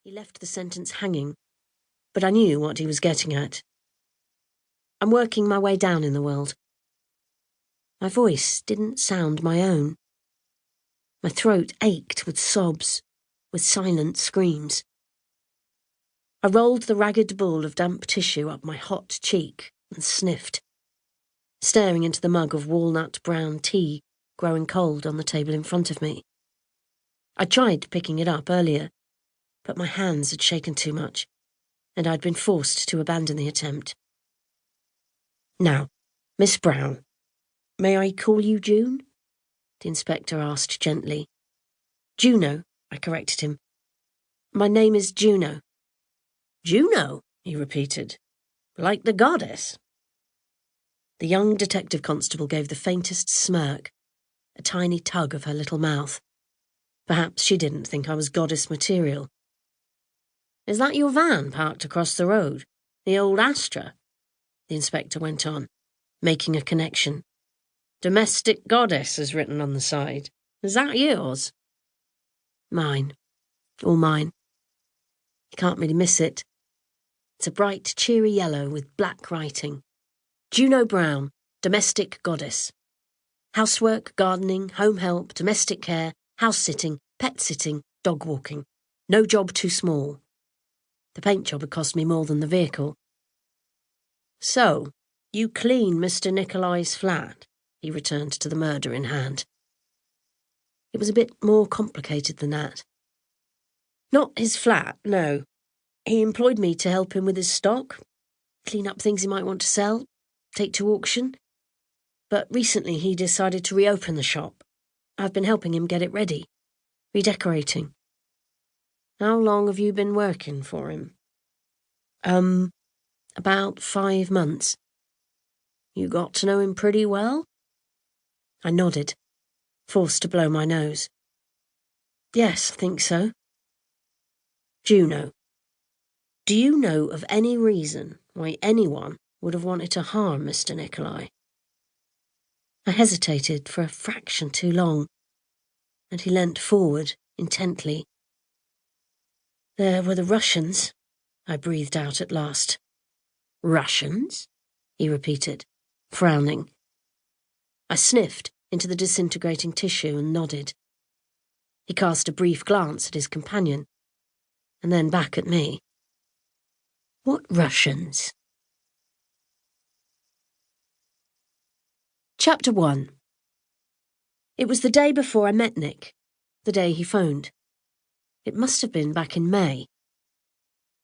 He left the sentence hanging, but I knew what he was getting at. I'm working my way down in the world. My voice didn't sound my own. My throat ached with sobs, with silent screams. I rolled the ragged ball of damp tissue up my hot cheek and sniffed, staring into the mug of walnut brown tea growing cold on the table in front of me. I tried picking it up earlier, but my hands had shaken too much, and I'd been forced to abandon the attempt. Now, Miss Browne, may I call you June? The inspector asked gently. Juno, I corrected him. My name is Juno. Juno, he repeated. Like the goddess. The young detective constable gave the faintest smirk, a tiny tug of her little mouth. Perhaps she didn't think I was goddess material. Is that your van parked across the road? The old Astra? The inspector went on, making a connection. Domestic goddess is written on the side. Is that yours? Mine. All mine. You can't really miss it. It's a bright, cheery yellow with black writing. Juno Browne, domestic goddess. Housework, gardening, home help, domestic care, house sitting, pet sitting, dog walking. No job too small. The paint job had cost me more than the vehicle. So, you clean Mr. Nikolai's flat? He returned to the murder in hand. It was a bit more complicated than that. Not his flat, no. He employed me to help him with his stock, clean up things he might want to sell, take to auction. But recently he decided to reopen the shop. I've been helping him get it ready, redecorating. How long have you been working for him? About 5 months. You got to know him pretty well? I nodded, forced to blow my nose. Yes, I think so. Juno, do you know of any reason why anyone would have wanted to harm Mr. Nikolai? I hesitated for a fraction too long, and he leant forward intently. There were the Russians, I breathed out at last. Russians? He repeated, frowning. I sniffed into the disintegrating tissue and nodded. He cast a brief glance at his companion, and then back at me. What Russians? Chapter 1. It was the day before I met Nick, the day he phoned. It must have been back in May.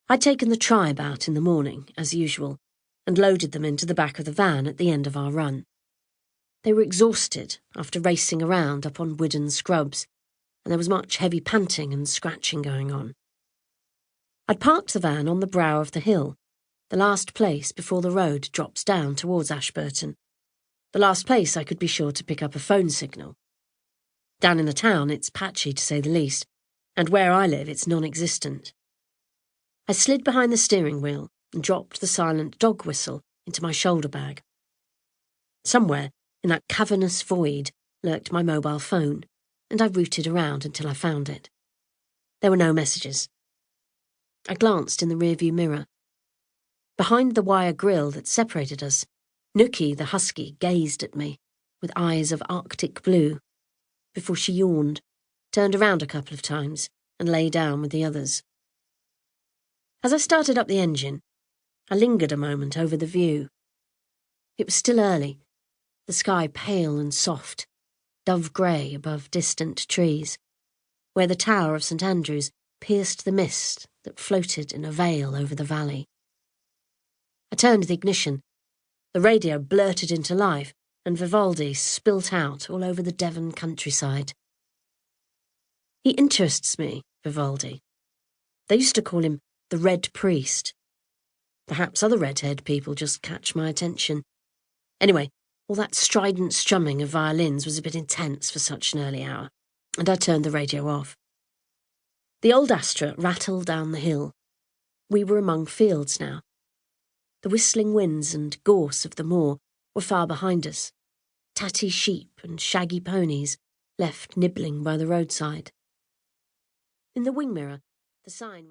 I'd taken the tribe out in the morning, as usual, and loaded them into the back of the van at the end of our run. They were exhausted after racing around up on wooden scrubs, and there was much heavy panting and scratching going on. I'd parked the van on the brow of the hill, the last place before the road drops down towards Ashburton, the last place I could be sure to pick up a phone signal. Down in the town, it's patchy to say the least, and where I live, it's non-existent. I slid behind the steering wheel and dropped the silent dog whistle into my shoulder bag. Somewhere in that cavernous void lurked my mobile phone, and I rooted around until I found it. There were no messages. I glanced in the rearview mirror. Behind the wire grille that separated us, Nookie the husky gazed at me with eyes of Arctic blue before she yawned, turned around a couple of times, and lay down with the others. As I started up the engine, I lingered a moment over the view. It was still early, the sky pale and soft, dove-grey above distant trees, where the tower of St. Andrew's pierced the mist that floated in a veil over the valley. I turned the ignition. The radio blurted into life, and Vivaldi spilt out all over the Devon countryside. He interests me, Vivaldi. They used to call him the Red Priest. Perhaps other red-haired people just catch my attention. Anyway, all that strident strumming of violins was a bit intense for such an early hour, and I turned the radio off. The old Astra rattled down the hill. We were among fields now. The whistling winds and gorse of the moor were far behind us, tatty sheep and shaggy ponies left nibbling by the roadside. In the wing mirror, the sign